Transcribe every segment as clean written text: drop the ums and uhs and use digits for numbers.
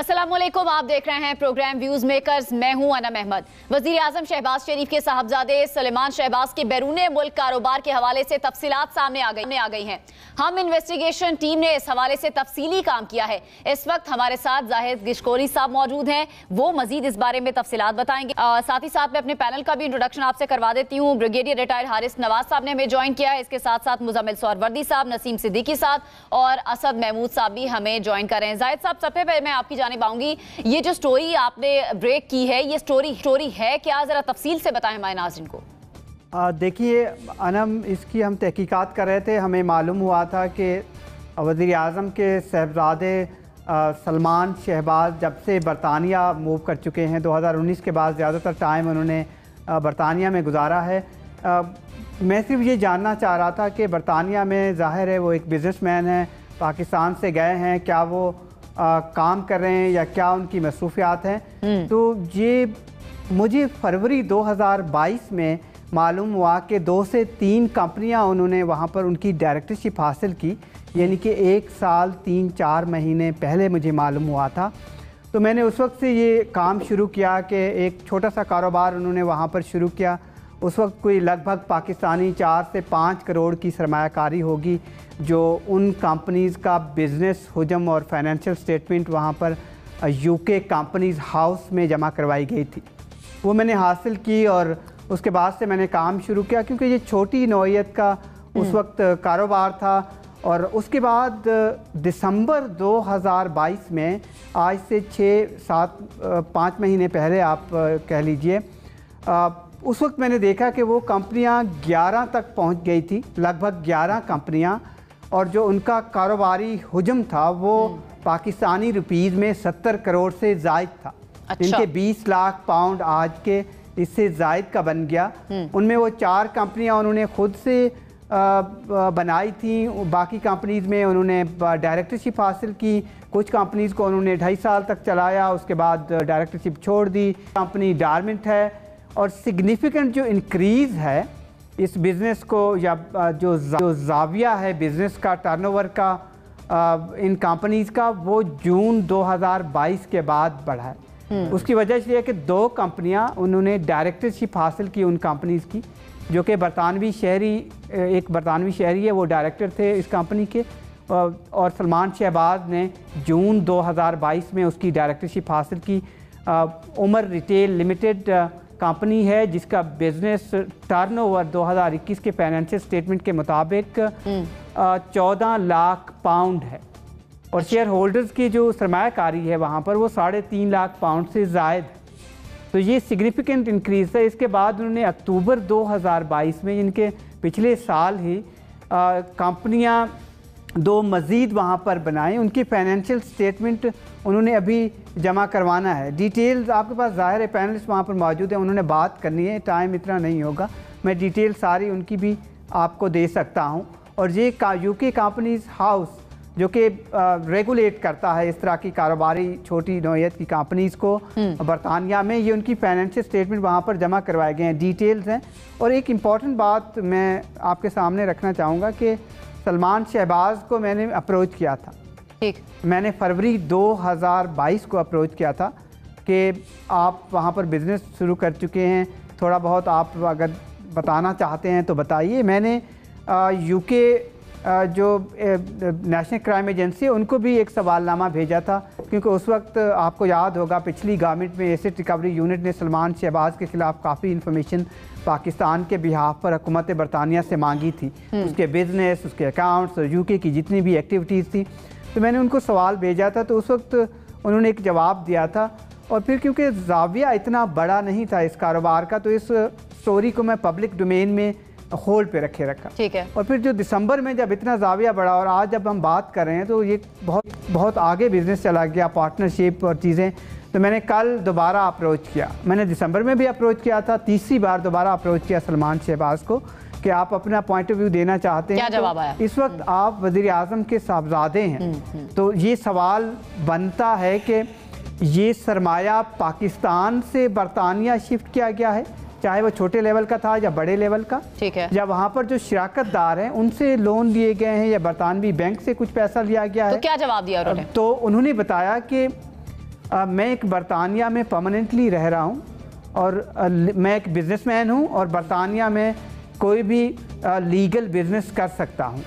अस्सलामुअलैकुम, आप देख रहे हैं प्रोग्राम व्यूज मेकर्स। मैं हूं अनम अहमद। वजीर आजम शहबाज शरीफ के साहबजादे सलेमान शहबाज के बैरूने मुल्क कारोबार के हवाले से तफसीलात सामने आ गई हैं। हम इन्वेस्टिगेशन टीम ने इस हवाले से तफसीली काम किया है। इस वक्त हमारे साथ जाहिद गिशकोरी साहब मौजूद हैं, वो मजीद इस बारे में तफसीलात बताएंगे। साथ ही साथ मैं अपने पैनल का भी इंट्रोडक्शन आपसे करवा देती हूँ। ब्रिगेडियर रिटायर्ड हारिस नवाज साहब ने हमें ज्वाइन किया है। इसके साथ साथ मुजम्मिल सोहरवर्दी साहब, नसीम सिद्दीकी साहब और असद महमूद साहब भी हमें ज्वाइन कर रहे हैं। जाहिद साहब, सबसे पहले मैं आपकी जानिब आऊंगी। ये जो स्टोरी आपने ब्रेक की है, ये स्टोरी है क्या? जरा तफसील से बताएं हमारे नाज़रीन को। देखिए अनम, इसकी हम तहकीकात कर रहे थे। हमें मालूम हुआ था कि वज़ीर आज़म के साहबजादे सलमान शहबाज जब से बरतानिया मूव कर चुके हैं, 2019 के बाद ज़्यादातर टाइम उन्होंने बरतानिया में गुजारा है। मैं सिर्फ ये जानना चाह रहा था कि बरतानिया में ज़ाहिर है वो एक बिज़नेसमैन है, पाकिस्तान से गए हैं, क्या वो काम कर रहे हैं या क्या उनकी मसरूफियात हैं। तो ये मुझे फरवरी 2022 में मालूम हुआ कि 2 से 3 कंपनियां उन्होंने वहां पर उनकी डायरेक्टरशिप हासिल की, यानी कि 1 साल 3-4 महीने पहले मुझे मालूम हुआ था। तो मैंने उस वक्त से ये काम शुरू किया कि एक छोटा सा कारोबार उन्होंने वहां पर शुरू किया। उस वक्त कोई लगभग पाकिस्तानी 4 से 5 करोड़ की सरमायाकारी होगी जो उन कंपनीज़ का बिज़नेस हुजम और फाइनेंशियल स्टेटमेंट वहाँ पर यूके कंपनीज़ हाउस में जमा करवाई गई थी। वो मैंने हासिल की और उसके बाद से मैंने काम शुरू किया, क्योंकि ये छोटी नौइयत का उस वक्त कारोबार था। और उसके बाद दिसंबर 2022 में, आज से 5 महीने पहले आप कह लीजिए, उस वक्त मैंने देखा कि वो कंपनियां 11 तक पहुंच गई थी, लगभग 11 कंपनियां, और जो उनका कारोबारी हुजम था वो पाकिस्तानी रुपीज़ में 70 करोड़ से ज़ायद था। अच्छा। इनके 20 लाख पाउंड आज के इससे ज़ायद का बन गया। उनमें वो 4 कंपनियां उन्होंने खुद से बनाई थी, बाकी कंपनीज़ में उन्होंने डायरेक्टरशिप हासिल की। कुछ कंपनीज़ को उन्होंने 2.5 साल तक चलाया, उसके बाद डायरेक्टरशिप छोड़ दी। कंपनी डारमिंट है, और सिग्निफिकेंट जो इंक्रीज़ है इस बिज़नेस को, या जो ज़ाविया है बिज़नेस का, टर्नओवर का, इन कंपनीज़ का, वो जून 2022 के बाद बढ़ा है। उसकी वजह ये है कि 2 कंपनियां उन्होंने डायरेक्टरशिप हासिल की उन कंपनीज़ की, जो कि बरतानवी शहरी, एक बरतानवी शहरी है, वो डायरेक्टर थे इस कंपनी के, और सलमान शहबाज ने जून 2022 में उसकी डायरेक्टरशिप हासिल की। उमर रिटेल लिमिटेड कंपनी है जिसका बिजनेस टर्नओवर 2021 के फाइनेंशियल स्टेटमेंट के मुताबिक 14 लाख पाउंड है, और शेयर होल्डर्स की जो सरमायाकारी है वहाँ पर वो 3.5 लाख पाउंड से ज़ायद है। तो ये सिग्निफिकेंट इंक्रीज़ है। इसके बाद उन्होंने अक्टूबर 2022 में, इनके पिछले साल ही, कंपनियाँ 2 मज़ीद वहाँ पर बनाएं। उनकी फाइनेंशियल स्टेटमेंट उन्होंने अभी जमा करवाना है। डिटेल्स आपके पास ज़ाहिर है पैनलिस्ट वहाँ पर मौजूद है, उन्होंने बात करनी है, टाइम इतना नहीं होगा, मैं डिटेल सारी उनकी भी आपको दे सकता हूँ। और ये यूके कंपनीज़ हाउस जो कि रेगुलेट करता है इस तरह की कारोबारी छोटी नौइयत की कंपनीज़ को बरतानिया में, ये उनकी फाइनेंशियल स्टेटमेंट वहाँ पर जमा करवाए गए हैं, डिटेल्स हैं। और एक इम्पॉर्टेंट बात मैं आपके सामने रखना चाहूँगा कि सलमान शहबाज को मैंने अप्रोच किया था। ठीक, मैंने फरवरी 2022 को अप्रोच किया था कि आप वहाँ पर बिज़नेस शुरू कर चुके हैं, थोड़ा बहुत आप अगर बताना चाहते हैं तो बताइए। मैंने यूके जो नेशनल क्राइम एजेंसी है उनको भी एक सवालनामा भेजा था, क्योंकि उस वक्त आपको याद होगा पिछली गवर्नमेंट में एसेट रिकवरी यूनिट ने सलमान शहबाज के ख़िलाफ़ काफ़ी इन्फॉर्मेशन पाकिस्तान के बिहाफ पर हुकूमत बरतानिया से मांगी थी, उसके बिज़नेस, उसके अकाउंट्स और यूके की जितनी भी एक्टिविटीज़ थी। तो मैंने उनको सवाल भेजा था, तो उस वक्त उन्होंने एक जवाब दिया था। और फिर क्योंकि ज़ाविया इतना बड़ा नहीं था इस कारोबार का, तो इस स्टोरी को मैं पब्लिक डोमेन में होल्ड पे रखा। ठीक है। और फिर जो दिसंबर में जब इतना ज़ाविया बढ़ा, और आज जब हम बात कर रहे हैं, तो ये बहुत आगे बिज़नेस चला गया, पार्टनरशिप और चीज़ें। तो मैंने कल दोबारा अप्रोच किया, मैंने दिसंबर में भी अप्रोच किया था, तीसरी बार दोबारा अप्रोच किया सलमान शहबाज को कि आप अपना पॉइंट ऑफ व्यू देना चाहते हैं। क्या जवाब आया? इस वक्त आप वज़ीर आज़म के साहबजादे हैं, तो ये सवाल बनता है कि ये सरमाया पाकिस्तान से बरतानिया शिफ्ट किया गया है, चाहे वो छोटे लेवल का था या बड़े लेवल का। ठीक है। या वहाँ पर जो शराकतदार हैं उनसे लोन लिए गए हैं या बरतानवी बैंक से कुछ पैसा लिया गया है। तो क्या जवाब दिया उन्होंने? तो उन्होंने बताया कि मैं एक बरतानिया में परमानेंटली रह रहा हूँ और मैं एक बिज़नेसमैन हूँ और बरतानिया में कोई भी लीगल बिज़नेस कर सकता हूँ।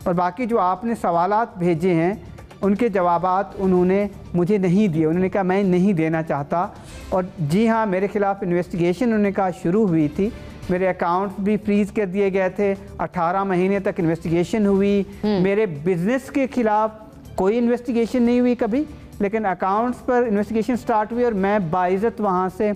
और बाकी जो आपने सवालात भेजे हैं उनके जवाबात उन्होंने मुझे नहीं दिए। उन्होंने कहा मैं नहीं देना चाहता। और जी हाँ, मेरे ख़िलाफ़ इन्वेस्टिगेशन उन्होंने कहा शुरू हुई थी। मेरे अकाउंट्स भी फ्रीज़ कर दिए गए थे। 18 महीने तक इन्वेस्टिगेशन हुई। मेरे बिज़नेस के ख़िलाफ़ कोई इन्वेस्टिगेशन नहीं हुई कभी, लेकिन अकाउंट्स पर इन्वेस्टिगेशन स्टार्ट हुई और मैं बाइज़्ज़त वहाँ से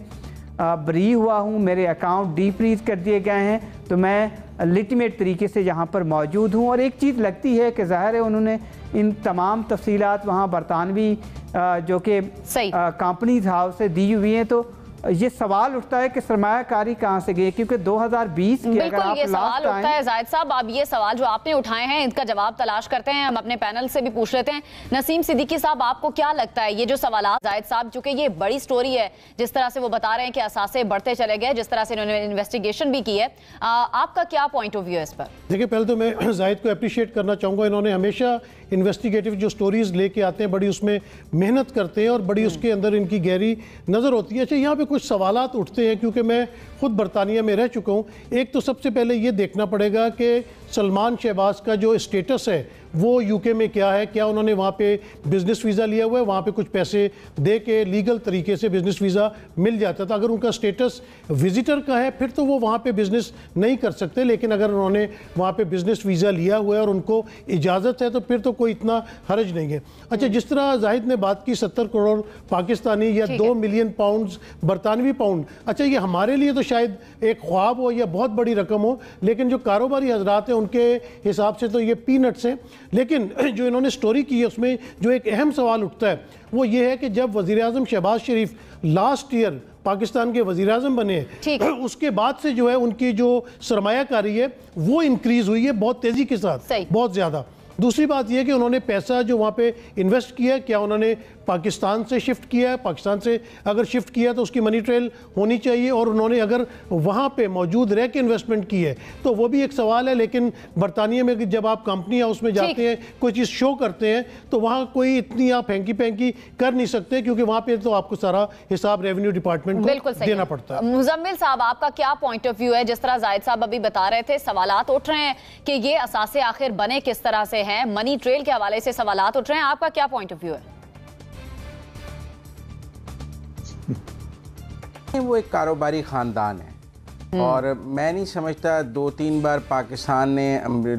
बरी हुआ हूँ। मेरे अकाउंट डी फ्रीज़ कर दिए गए हैं, तो मैं लिटिमेट तरीके से यहाँ पर मौजूद हूँ। और एक चीज़ लगती है कि ज़ाहिर है उन्होंने इन तमाम तफसीलात वहाँ बरतानवी जो कि कंपनीज हाउस से दी हुई हैं, तो ये सवाल उठता है कि सरमायाकारी कहाँ से गई, क्योंकि 2020 की अगर आप ये सवाल उठता है जाहिद साहब। अब ये सवाल जो आपने उठाए हैं इनका जवाब तलाश करते हैं, हम अपने पैनल से भी पूछ लेते हैं। नसीम सिद्दीकी साहब, आपको क्या लगता है ये जो सवाल जाहिद साहब, चूंकि ये बड़ी स्टोरी है, जिस तरह से वो बता रहे हैं कि असासे बढ़ते चले गए, जिस तरह से इन्होंने इन्वेस्टिगेशन भी की है, आपका क्या पॉइंट ऑफ व्यू है इस पर? देखिए, पहले तो मैं जाहिद को अप्रिशिएट करना चाहूँगा। इन्होंने हमेशा इन्वेस्टिगेटिव जो स्टोरीज लेके आते हैं, बड़ी उसमें मेहनत करते हैं और बड़ी उसके अंदर इनकी गहरी नज़र होती है। अच्छा, यहाँ पे कुछ सवालात उठते हैं, क्योंकि मैं खुद बरतानिया में रह चुका हूँ। एक तो सबसे पहले ये देखना पड़ेगा कि सलमान शहबाज का जो स्टेटस है वो यूके में क्या है। क्या उन्होंने वहाँ पे बिज़नेस वीज़ा लिया हुआ है, वहाँ पे कुछ पैसे दे के लीगल तरीके से बिज़नेस वीज़ा मिल जाता था। अगर उनका स्टेटस विजिटर का है फिर तो वो वहाँ पे बिज़नेस नहीं कर सकते, लेकिन अगर उन्होंने वहाँ पे बिज़नेस वीज़ा लिया हुआ है और उनको इजाज़त है तो फिर तो कोई इतना हर्ज नहीं है। अच्छा, जिस तरह जाहिद ने बात की 70 करोड़ पाकिस्तानी या 2 मिलियन पाउंड्स बरतानवी पाउंड, अच्छा ये हमारे लिए तो शायद एक ख्वाब हो या बहुत बड़ी रकम हो, लेकिन जो कारोबारी हजरात हैं उनके हिसाब से तो ये पीनट्स हैं। लेकिन जो इन्होंने स्टोरी की है उसमें जो एक अहम सवाल उठता है वो ये है कि जब वज़ीर-ए-आज़म शहबाज शरीफ लास्ट ईयर पाकिस्तान के वज़ीर-ए-आज़म बने, उसके बाद से जो है उनकी जो सरमायाकारी है वो इंक्रीज़ हुई है बहुत तेज़ी के साथ, बहुत ज़्यादा। दूसरी बात यह कि उन्होंने पैसा जो वहाँ पे इन्वेस्ट किया है, क्या उन्होंने पाकिस्तान से शिफ्ट किया है? पाकिस्तान से अगर शिफ्ट किया तो उसकी मनी ट्रेल होनी चाहिए, और उन्होंने अगर वहाँ पे मौजूद रह के इन्वेस्टमेंट की है तो वो भी एक सवाल है। लेकिन बरतानिया में जब आप कंपनी हाउस में जाते हैं, कोई चीज़ शो करते हैं, तो वहाँ कोई इतनी आप हैंकी पैंकी कर नहीं सकते, क्योंकि वहाँ पे तो आपको सारा हिसाब रेवेन्यू डिपार्टमेंट को देना पड़ता है। मुजम्मिल साहब, आपका क्या पॉइंट ऑफ व्यू है? जिस तरह जाहिद साहब अभी बता रहे थे, सवालात उठ रहे हैं कि ये असासे आखिर बने किस तरह से हैं, मनी ट्रेल के हवाले से सवालात उठ रहे हैं, आपका क्या पॉइंट ऑफ व्यू है? वो एक कारोबारी ख़ानदान है और मैं नहीं समझता 2-3 बार पाकिस्तान ने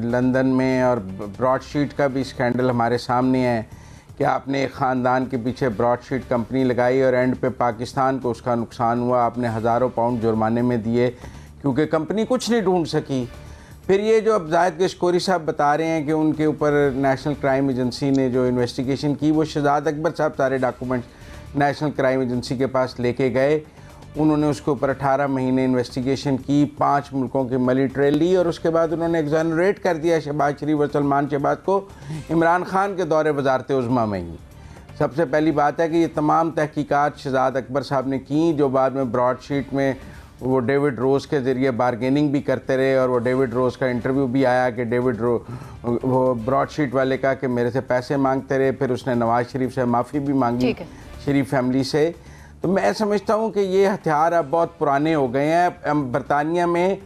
लंदन में, और ब्रॉडशीट का भी स्कैंडल हमारे सामने है कि आपने एक ख़ानदान के पीछे ब्रॉडशीट कंपनी लगाई और एंड पे पाकिस्तान को उसका नुकसान हुआ। आपने हज़ारों पाउंड जुर्माने में दिए क्योंकि कंपनी कुछ नहीं ढूंढ सकी। फिर ये जो अब जाहिद गश्कोरी साहब बता रहे हैं कि उनके ऊपर नेशनल क्राइम एजेंसी ने जो इन्वेस्टिगेशन की, वो शहजाद अकबर साहब सारे डॉक्यूमेंट्स नेशनल क्राइम एजेंसी के पास लेके गए। उन्होंने उसके ऊपर 18 महीने इन्वेस्टिगेशन की, 5 मुल्कों की मनी ट्रेल ली और उसके बाद उन्होंने एग्जोनरेट कर दिया शहबाज शरीफ और सलमान शहबाज को इमरान खान के दौरे वजारत उज़्मा में ही। सबसे पहली बात है कि ये तमाम तहकीकात शहजाद अकबर साहब ने की, जो बाद में ब्रॉडशीट में वो डेविड रोज़ के ज़रिए बारगेनिंग भी करते रहे, और वो डेविड रोज़ का इंटरव्यू भी आया कि वो ब्रॉडशीट वाले का कि मेरे से पैसे मांगते रहे। फिर उसने नवाज शरीफ से माफ़ी भी मांगी, शरीफ फैमिली से। तो मैं समझता हूँ कि ये हथियार अब बहुत पुराने हो गए हैं। बरतानिया में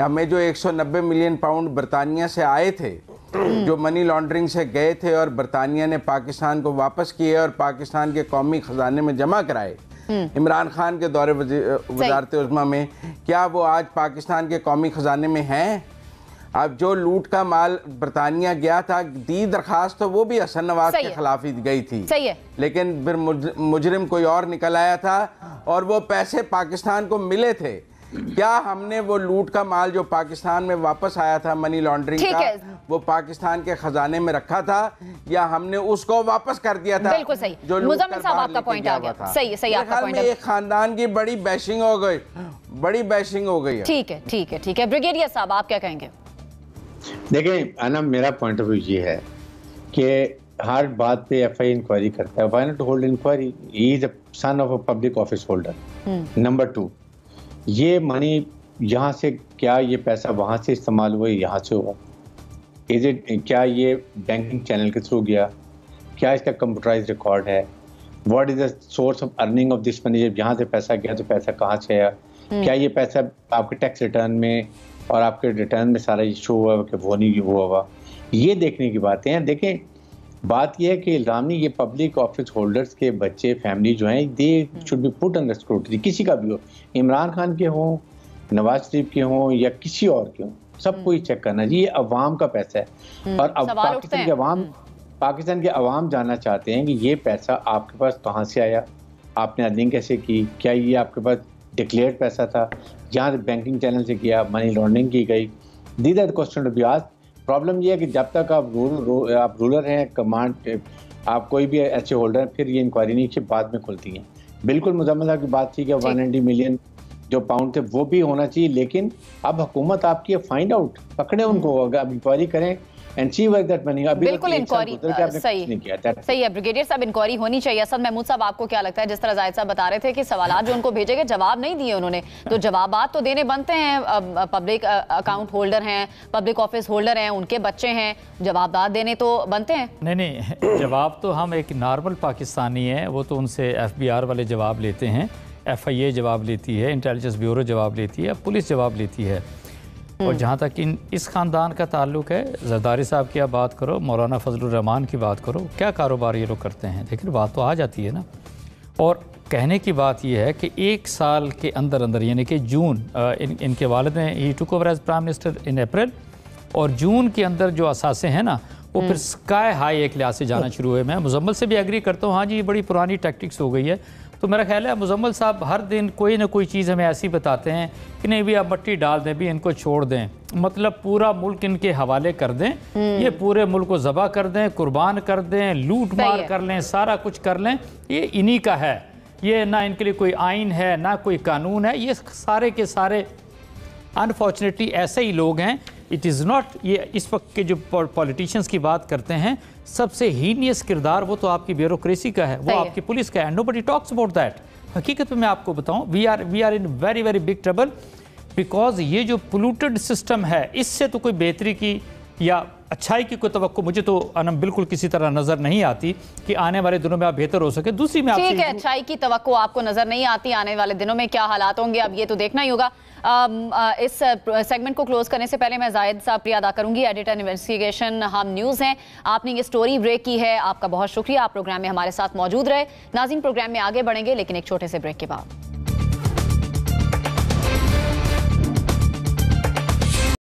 हमें जो 190 मिलियन पाउंड बरतानिया से आए थे, जो मनी लॉन्ड्रिंग से गए थे और बरतानिया ने पाकिस्तान को वापस किए और पाकिस्तान के कौमी ख़जाने में जमा कराए इमरान खान के दौरे वज़ारत उज़्मा में, क्या वो आज पाकिस्तान के कौमी ख़जाने में हैं? अब जो लूट का माल बरतानिया गया था, दी दरखास्त तो वो भी हसन नवाज के खिलाफ ही गई थी, सही है, लेकिन फिर मुजरिम कोई और निकल आया था और वो पैसे पाकिस्तान को मिले थे। क्या हमने वो लूट का माल जो पाकिस्तान में वापस आया था मनी लॉन्ड्रिंग का, वो पाकिस्तान के खजाने में रखा था या हमने उसको वापस कर दिया था? बिल्कुल सही, जो मुजम्मिल साहब आपका पॉइंट आ गया। सही सही, आपका पॉइंट। एक खानदान की बड़ी बैशिंग हो गई, बड़ी बैशिंग हो गई। ठीक है ठीक है ठीक है, ब्रिगेडियर साहब आप क्या कहेंगे? देखें अना, मेरा पॉइंट ऑफ व्यू ये है कि हर बात पे एफआई इंक्वायरी करता है। Why not hold inquiry? He is a son of a public office holder. Number 2, ये मनी यहाँ से, क्या ये पैसा वहाँ से इस्तेमाल हुआ, यहाँ से हुआ? क्या ये बैंकिंग चैनल के थ्रू गया? क्या इसका कंप्यूटराइज रिकॉर्ड है? What is the source of earning of this money, जब यहाँ से पैसा गया तो पैसा कहाँ से आया, क्या ये पैसा आपके टैक्स रिटर्न में और आपके रिटर्न में सारा इशू हुआ कि वो नहीं हुआ, ये देखने की बातें हैं। देखें, बात यह है कि इल्जामी ये पब्लिक ऑफिस होल्डर्स के बच्चे, फैमिली जो हैं, they should be put under scrutiny, किसी का भी हो, इमरान खान के हों, नवाज शरीफ के हों या किसी और के हों, सबको ही चेक करना चाहिए। ये अवाम का पैसा है और अब पाकिस्तान के अवाम जानना चाहते हैं कि ये पैसा आपके पास कहाँ से आया, आपने अर्निंग कैसे की, क्या ये आपके पास डिक्लेयर्ड पैसा था, जहाँ से बैंकिंग चैनल से किया, मनी लॉन्ड्रिंग की गई। These are the question to be asked. Problem ये है कि जब तक आप रूलर हैं, कमांड, आप कोई भी ऐसे होल्डर हैं, फिर ये इंक्वायरी नहीं बाद में खुलती हैं। बिल्कुल मुजम्मिल साहब की बात थी कि 190 मिलियन जो पाउंड थे वो भी होना चाहिए, लेकिन अब हुकूमत आपकी फाइंड आउट, पकड़े उनको, अब इंक्वायरी करें and see where that money. अभी बिल्कुल इंक्वायरी सही है ब्रिगेडियर साहब, इंक्वायरी होनी चाहिए। असद महमूद साहब, आपको क्या लगता है, जिस तरह जाहिद साहब बता रहे थे कि सवालात जो उनको भेजे गए जवाब नहीं दिए उन्होंने, तो जवाबात तो देने बनते हैं। पब्लिक अकाउंट होल्डर हैं, पब्लिक ऑफिस होल्डर हैं, उनके बच्चे हैं, जवाबदार देने तो बनते हैं। नहीं जवाब तो हम एक नॉर्मल पाकिस्तानी है, वो तो उनसे FBR वाले जवाब लेते हैं, FIA जवाब लेती है, इंटेलिजेंस ब्यूरो जवाब लेती है, पुलिस जवाब लेती है। और जहाँ तक इस ख़ानदान का ताल्लुक है, जरदारी साहब की आप बात करो, मौलाना फजलुर रहमान की बात करो, क्या कारोबार ये लोग करते हैं, लेकिन बात तो आ जाती है ना। और कहने की बात यह है कि 1 साल के अंदर अंदर, यानी कि जून, इनके वालिद ने ही took over as prime minister in April, और जून के अंदर जो असासे हैं ना, वो फिर स्काई हाई एक लिहाज से जाना शुरू हुए। मैं मुजम्मल से भी एग्री करता हूँ, हाँ जी ये बड़ी पुरानी टैक्टिक्स हो गई है। तो मेरा ख्याल है मुजम्मल साहब हर दिन कोई ना कोई चीज़ हमें ऐसी बताते हैं कि नहीं भी आप मट्टी डाल दें, भी इनको छोड़ दें, मतलब पूरा मुल्क इनके हवाले कर दें, ये पूरे मुल्क को ज़बह कर दें, कुर्बान कर दें, लूट मार कर लें, सारा कुछ कर लें, ये इन्हीं का है। ये ना इनके लिए कोई आइन है ना कोई कानून है, ये सारे के सारे अनफॉर्चुनेटली ऐसे ही लोग हैं। इट इज़ नॉट, ये इस वक्त के जो पॉलिटिशियंस की बात करते हैं, सबसे हीनियस किरदार वो तो आपकी ब्यूरोक्रेसी का है, वो आपकी पुलिस का है, and nobody talks about that. हकीकत में मैं आपको बताऊं, we are in very very big trouble, because ये जो पोल्यूटेड सिस्टम है, इससे तो कोई बेहतरी की या अच्छाई की कोई तवक्को मुझे तो अनम बिल्कुल किसी तरह नजर नहीं आती कि आने वाले दिनों में आप बेहतर हो सके। दूसरी में ठीक है, अच्छाई की तवक्को आपको नजर नहीं आती, आने वाले दिनों में क्या हालात होंगे अब ये तो देखना ही होगा। इस सेगमेंट को क्लोज करने से पहले मैं जाहिद साहब की अदा करूंगी, एडिटर इन्वेस्टिगेशन हम न्यूज़ हैं, आपने ये स्टोरी ब्रेक की है, आपका बहुत शुक्रिया, आप प्रोग्राम में हमारे साथ मौजूद रहे। नाज़रीन, प्रोग्राम में आगे बढ़ेंगे लेकिन एक छोटे से ब्रेक के बाद।